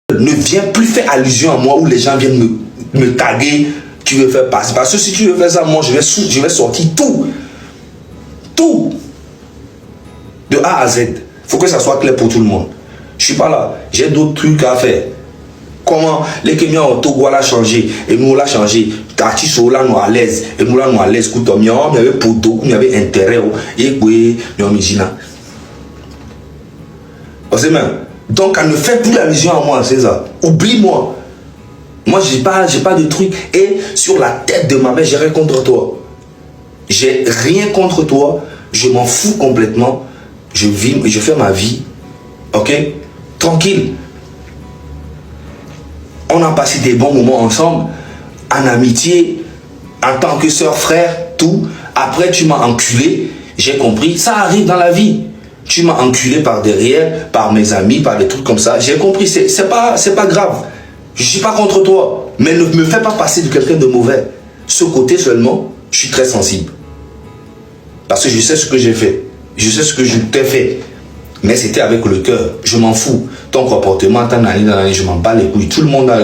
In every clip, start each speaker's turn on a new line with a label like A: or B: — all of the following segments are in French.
A: Ne viens plus faire allusion à moi où les gens viennent me taguer. Tu veux faire passer. Parce que si tu veux faire ça, moi, je vais sortir tout. Tout. De A à Z. Il faut que ça soit clair pour tout le monde. Je suis pas là. J'ai d'autres trucs à faire. Comment les Kenyans ont tout voilà changé. Et nous, on l'a changé. Tati Sola nous à l'aise. Et nous, là, nous à l'aise. Écoute, il y avait poteau, il y avait intérêt. Et puis, il y a Mijina. Donc, elle ne fait plus allusion à moi, César. Oublie-moi. Moi, j'ai pas de truc. Et sur la tête de ma mère, j'ai rien contre toi. J'ai rien contre toi. Je m'en fous complètement. Je vis, je fais ma vie. Ok? Tranquille. On a passé des bons moments ensemble. En amitié. En tant que soeur, frère, tout. Après, tu m'as enculé. J'ai compris. Ça arrive dans la vie. Tu m'as enculé par derrière, par mes amis, par des trucs comme ça. J'ai compris. C'est pas grave. Je ne suis pas contre toi, mais ne me fais pas passer de quelqu'un de mauvais. Ce côté seulement, je suis très sensible. Parce que je sais ce que j'ai fait. Je sais ce que je t'ai fait. Mais c'était avec le cœur. Je m'en fous. Ton comportement, ta nani, je m'en bats les couilles. Tout le monde a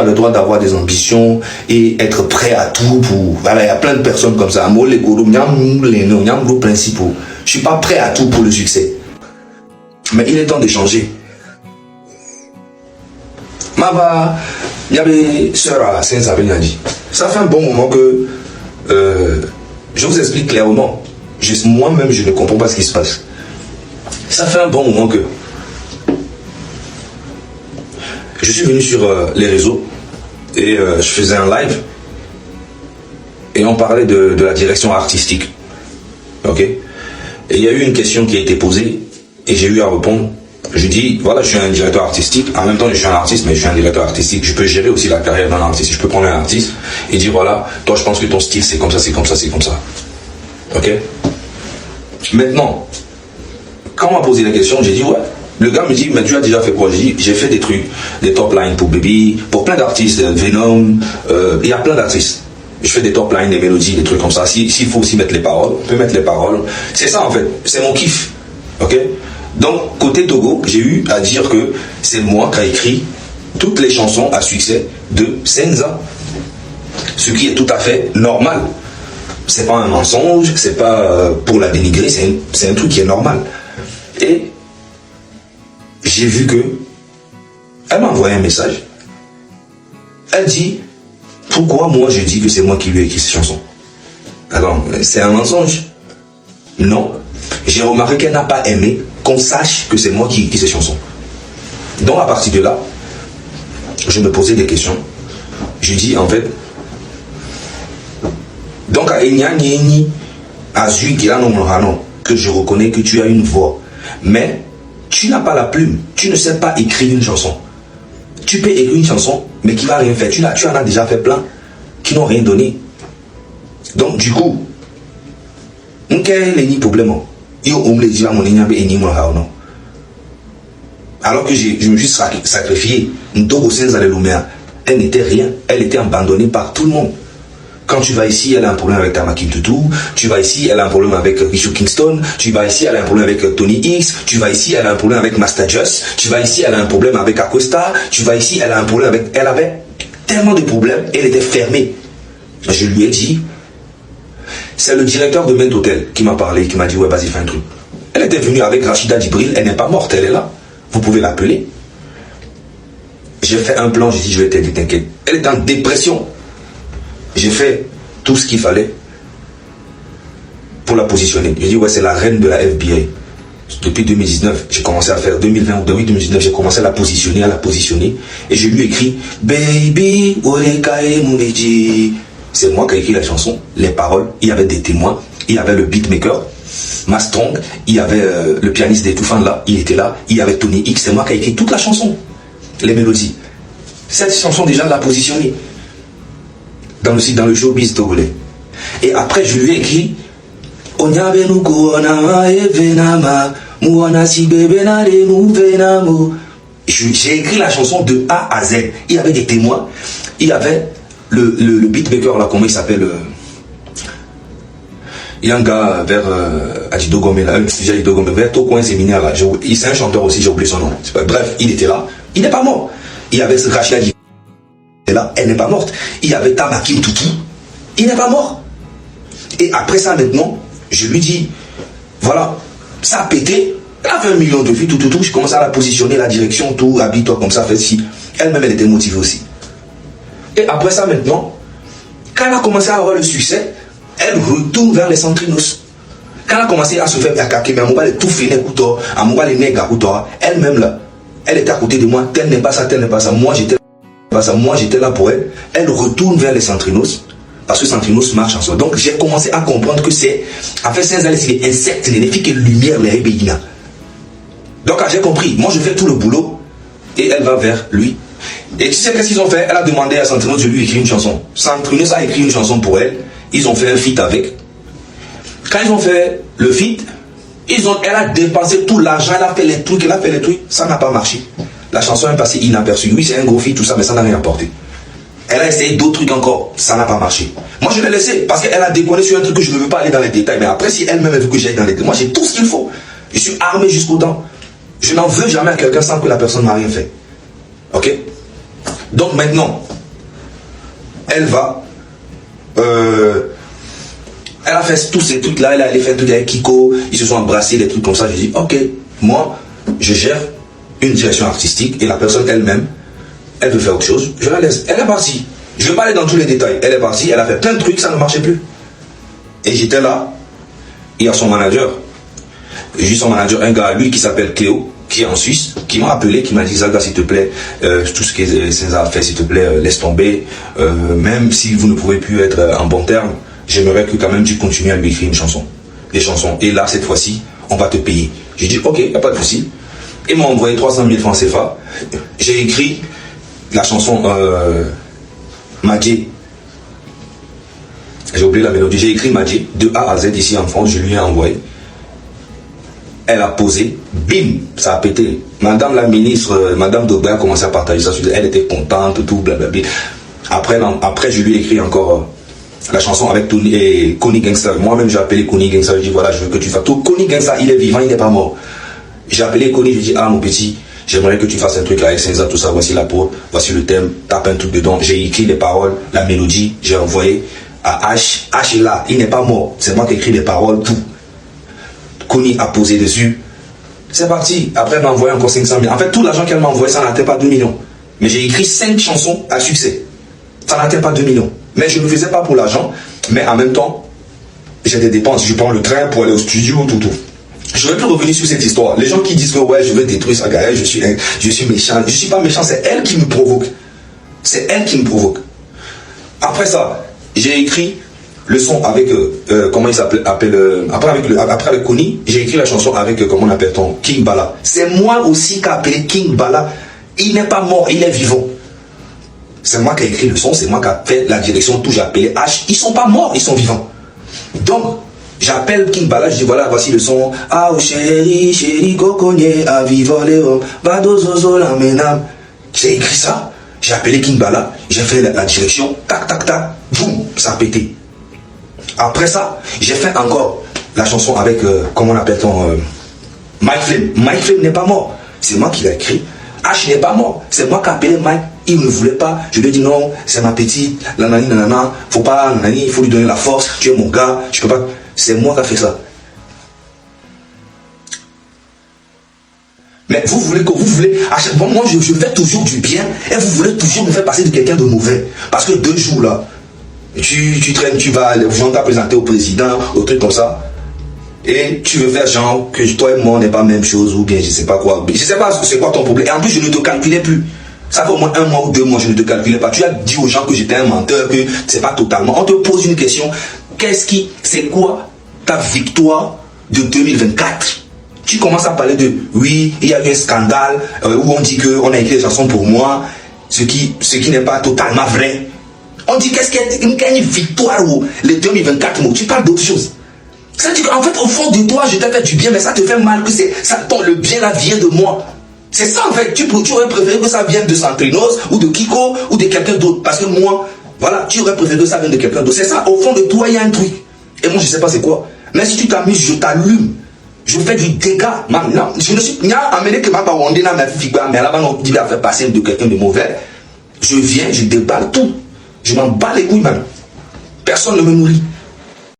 A: le droit d'avoir des ambitions et être prêt à tout pour... Voilà, il y a plein de personnes comme ça. Je ne suis pas prêt à tout pour le succès. Mais il est temps de changer. Mava, il y avait sœur à Saint-Sabin-Yandi. Ça fait un bon moment que je vous explique clairement. Moi-même, je ne comprends pas ce qui se passe. Ça fait un bon moment que je suis venu sur les réseaux et je faisais un live et on parlait de la direction artistique. Ok? Et il y a eu une question qui a été posée et j'ai eu à répondre. Je dis, voilà, je suis un directeur artistique. En même temps, je suis un artiste, mais je suis un directeur artistique. Je peux gérer aussi la carrière d'un artiste. Je peux prendre un artiste et dire, voilà, toi, je pense que ton style, c'est comme ça, c'est comme ça, c'est comme ça. Ok? Maintenant, quand on m'a posé la question, j'ai dit, ouais. Le gars me dit, mais tu as déjà fait quoi? J'ai dit, j'ai fait des trucs, des top lines pour Baby, pour plein d'artistes, Venom, il y a plein d'artistes. Je fais des top lines, des mélodies, des trucs comme ça. S'il faut aussi mettre les paroles, on peut mettre les paroles. C'est ça, en fait. C'est mon kiff. Ok? Donc, côté Togo, j'ai eu à dire que c'est moi qui ai écrit toutes les chansons à succès de Senza. Ce qui est tout à fait normal. C'est pas un mensonge, c'est pas pour la dénigrer, c'est un truc qui est normal. Et j'ai vu que elle m'a envoyé un message. Elle dit, pourquoi moi je dis que c'est moi qui lui ai écrit ces chansons? Alors, c'est un mensonge? Non. J'ai remarqué qu'elle n'a pas aimé qu'on sache que c'est moi qui écris ces chansons. Donc à partir de là, je me posais des questions. Je dis en fait, donc à Enyani, à Zui que je reconnais que tu as une voix, mais tu n'as pas la plume, tu ne sais pas écrire une chanson. Tu peux écrire une chanson, mais qui va rien faire. Tu en as déjà fait plein, qui n'ont rien donné. Donc du coup, quel est le problème? Alors que je me suis sacrifié, elle n'était rien, elle était abandonnée par tout le monde. Quand tu vas ici, elle a un problème avec Tamaki Tutu, tu vas ici, elle a un problème avec Richard Kingston, tu vas ici, elle a un problème avec Tony X, tu vas ici, elle a un problème avec Master Just, tu vas ici, elle a un problème avec Acosta, tu vas ici, elle a un problème avec... Elle avait tellement de problèmes, elle était fermée. Je lui ai dit, c'est le directeur de Main Hotel qui m'a parlé, qui m'a dit, ouais, vas-y, fais un truc. Elle était venue avec Rachida Djibril, elle n'est pas morte, elle est là. Vous pouvez l'appeler. J'ai fait un plan, j'ai dit, je vais t'aider, t'inquiète. Elle est en dépression. J'ai fait tout ce qu'il fallait pour la positionner. J'ai dit, ouais, c'est la reine de la FBI. Depuis 2019, j'ai commencé à faire, 2020 ou 2019, j'ai commencé à la positionner. Et je lui ai écrit, Baby, Olekae Muneji. C'est moi qui ai écrit la chanson, les paroles, il y avait des témoins, il y avait le beatmaker, Mastrong, il y avait le pianiste des Toufans là, il était là, il y avait Tony X, c'est moi qui ai écrit toute la chanson, les mélodies. Cette chanson déjà l'a positionnée dans le showbiz togolais. Et après je lui ai écrit j'ai écrit la chanson de A à Z. Il y avait des témoins, il y avait le beatmaker là, comment il s'appelle, il y a un gars vers Ajido Gomé là, vers Tokoin Séminaire là, c'est un chanteur aussi, j'ai oublié son nom. Bref, il était là, Il n'est pas mort. Il y avait Rachida Dji, là, elle n'est pas morte. Il y avait Tamakim Toutou, il n'est pas mort. Et après ça, maintenant, je lui dis, voilà, ça a pété, elle a fait 1 million de vues, tout, je commence à la positionner, la direction, tout, habille-toi comme ça, fais ci. Elle-même, elle était motivée aussi. Et après ça, maintenant, quand elle a commencé à avoir le succès, elle retourne vers les centrinos. Quand elle a commencé à se faire attaquer, mais à mon bas, elle tout fait, à mon bas, les nègres, elle-même là, elle était à côté de moi, tel n'est pas ça, tel n'est pas ça. Moi, j'étais là pour elle. Elle retourne vers les centrinos. Parce que Centrinos marche en soi. Donc j'ai commencé à comprendre que c'est, après 16 ans, c'est les insectes, les filles que lumière, les rébéina. Donc j'ai compris. Moi, je fais tout le boulot et elle va vers lui. Et tu sais qu'est-ce qu'ils ont fait? Elle a demandé à Centrinos de lui écrire une chanson. Centrinos a écrit une chanson pour elle. Ils ont fait un feat avec. Quand ils ont fait le feat, elle a dépensé tout l'argent, elle a fait les trucs, ça n'a pas marché. La chanson est passée inaperçue. Oui, c'est un gros feat, tout ça, mais ça n'a rien apporté. Elle a essayé d'autres trucs encore, ça n'a pas marché. Moi, je l'ai laissé parce qu'elle a déconné sur un truc que je ne veux pas aller dans les détails. Mais après, si elle-même veut que j'aille dans les détails, moi, j'ai tout ce qu'il faut. Je suis armé jusqu'aux dents. Je n'en veux jamais à quelqu'un sans que la personne n'a rien fait. Ok? Donc maintenant, elle va... elle a fait tous ces trucs-là, elle a allé faire un truc avec Kiko, ils se sont embrassés, des trucs comme ça. J'ai dit, ok, moi, je gère une direction artistique et la personne elle-même, elle veut faire autre chose, je la laisse. Elle est partie. Je ne vais pas aller dans tous les détails. Elle est partie, elle a fait plein de trucs, ça ne marchait plus. Et j'étais là. Il y a son manager. J'ai son manager, un gars, lui qui s'appelle Cléo, qui est en Suisse, qui m'a appelé, qui m'a dit, Zaga, s'il te plaît, tout ce que César a fait, s'il te plaît, laisse tomber. Même si vous ne pouvez plus être en bon terme, j'aimerais que quand même tu continues à lui écrire une chanson. Des chansons. Et là, cette fois-ci, on va te payer. J'ai dit, ok, il n'y a pas de souci. Ils m'ont envoyé 300 000 francs CFA. J'ai écrit la chanson Madjé. J'ai oublié la mélodie. J'ai écrit Madjé de A à Z ici en France. Je lui ai envoyé. Elle a posé. Bim, ça a pété. Madame la ministre, Madame Dobert a commencé à partager ça. Elle était contente, tout, blablabla. Après, je lui ai écrit encore la chanson avec Tony et Connie Gangsta. Moi-même, j'ai appelé Connie Gangsta. Je dis voilà, je veux que tu fasses tout. Connie Gangsta, il est vivant, il n'est pas mort. J'ai appelé Connie. Je dis ah, mon petit. J'aimerais que tu fasses un truc avec Senza, tout ça, voici la peau, voici le thème, tape un truc dedans. J'ai écrit les paroles, la mélodie, j'ai envoyé à H. H est là, il n'est pas mort. C'est moi qui ai écrit les paroles, tout. Connie a posé dessus. C'est parti. Après, elle m'a envoyé encore 500 000. En fait, tout l'argent qu'elle m'a envoyé, ça n'atteint pas 2 millions. Mais j'ai écrit 5 chansons à succès. Ça n'atteint pas 2 millions. Mais je ne le faisais pas pour l'argent. Mais en même temps, j'ai des dépenses. Je prends le train pour aller au studio, tout. Je ne vais plus revenir sur cette histoire. Les gens qui disent que ouais, je vais détruire sa carrière, je suis méchant. Je ne suis pas méchant, c'est elle qui me provoque. C'est elle qui me provoque. Après ça, j'ai écrit le son avec, comment il s'appelle, après avec Connie, j'ai écrit la chanson avec, comment on appelle-t-on, King Bala. C'est moi aussi qui ai appelé King Bala. Il n'est pas mort, il est vivant. C'est moi qui ai écrit le son, c'est moi qui ai fait la direction, tout, j'ai appelé H. Ils ne sont pas morts, ils sont vivants. Donc, j'appelle King Bala, je dis voilà, voici le son. Ah, oh, chéri, chéri, coconnier, à vivre les hommes, va dozozo la menam. J'ai écrit ça, j'ai appelé King Bala, j'ai fait la direction, tac, tac, tac, boum, ça a pété. Après ça, j'ai fait encore la chanson avec, comment on appelle-t-on, Mike Flame. Mike Flame n'est pas mort, c'est moi qui l'ai écrit. H n'est pas mort, c'est moi qui ai appelé Mike. Il ne voulait pas, je lui ai dit non, c'est ma petite, nanani, nanana, faut pas, nanani, il faut lui donner la force, tu es mon gars, je peux pas. C'est moi qui ai fait ça. Mais vous voulez que vous voulez. À chaque fois, moi, je fais toujours du bien et vous voulez toujours me faire passer de quelqu'un de mauvais. Parce que 2 jours là, tu traînes, tu vas, on t'a présenté au président, au truc comme ça. Et tu veux faire genre que toi et moi, on n'est pas la même chose ou bien je sais pas quoi. Je sais pas c'est quoi ton problème. Et en plus, je ne te calculais plus. Ça fait au moins 1 mois ou 2 mois, je ne te calculais pas. Tu as dit aux gens que j'étais un menteur, que c'est pas totalement. On te pose une question. C'est quoi ta victoire de 2024? Tu commences à parler de, oui, il y a eu un scandale où on dit qu'on a écrit des chansons pour moi, ce qui n'est pas totalement vrai. On dit qu'est-ce qu'il y a une victoire ou les 2024 mots. Tu parles d'autre chose. Ça dit qu'en fait, au fond de toi, je t'ai fait du bien, mais ça te fait mal que le bien là vient de moi. C'est ça en fait. Tu aurais préféré que ça vienne de Centrinos ou de Kiko ou de quelqu'un d'autre. Parce que moi, voilà, tu aurais préféré que ça vienne de quelqu'un d'autre. C'est ça, au fond de toi, il y a un truc. Et moi, je ne sais pas c'est quoi. Mais si tu t'amuses, je t'allume. Je fais du dégât. Non, je ne suis pas amené que ma parole dans ma figure, mais là-bas, on dit à faire passer de quelqu'un de mauvais. Je viens, je déballe tout. Je m'en bats les couilles, man. Personne ne me nourrit.